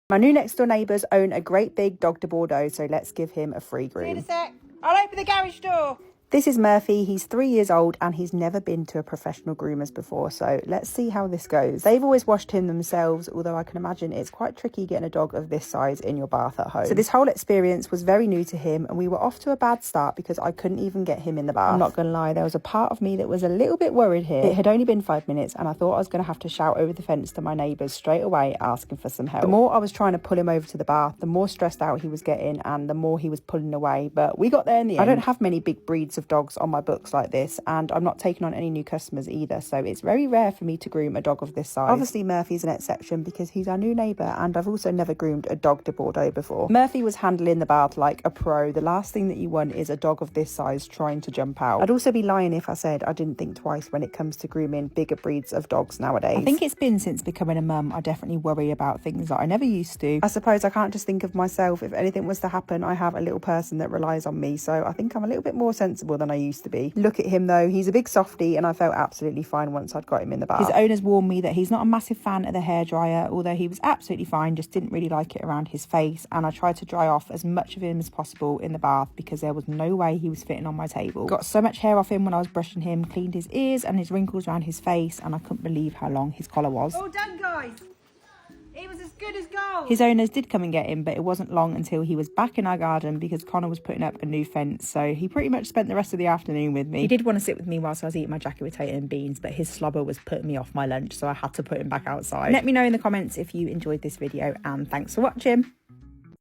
My new next door neighbours own a great big dog de Bordeaux, so let's give him a free groom. See you in a sec. I'll open the garage door. This is Murphy. He's 3 years old and he's never been to a professional groomer's before, so let's see how this goes. They've always washed him themselves, although I can imagine it's quite tricky getting a dog of this size in your bath at home. So this whole experience was very new to him, and we were off to a bad start because I couldn't even get him in the bath. I'm not gonna lie, there was a part of me that was a little bit worried here. It had only been 5 minutes and I thought I was gonna have to shout over the fence to my neighbours straight away asking for some help. The more I was trying to pull him over to the bath, the more stressed out he was getting and the more he was pulling away, but we got there in the end. I don't have many big breeds of dogs on my books like this, and I'm not taking on any new customers either, so it's very rare for me to groom a dog of this size. Obviously Murphy's an exception because he's our new neighbour, and I've also never groomed a dog de Bordeaux before. Murphy was handling the bath like a pro. The last thing that you want is a dog of this size trying to jump out. I'd also be lying if I said I didn't think twice when it comes to grooming bigger breeds of dogs nowadays. I think it's been since becoming a mum I definitely worry about things that I never used to. I suppose I can't just think of myself. If anything was to happen, I have a little person that relies on me, so I think I'm a little bit more sensible than I used to be. Look at him though, he's a big softie and I felt absolutely fine once I'd got him in the bath. His owners warned me that he's not a massive fan of the hairdryer, although he was absolutely fine, just didn't really like it around his face, and I tried to dry off as much of him as possible in the bath because there was no way he was fitting on my table. Got so much hair off him when I was brushing him, cleaned his ears and his wrinkles around his face, and I couldn't believe how long his collar was. All done, guys. He was as good as gold. His owners did come and get him, but it wasn't long until he was back in our garden because Connor was putting up a new fence, so he pretty much spent the rest of the afternoon with me. He did want to sit with me whilst I was eating my jacket potato and beans, but his slobber was putting me off my lunch, so I had to put him back outside. Let me know in the comments if you enjoyed this video, and thanks for watching.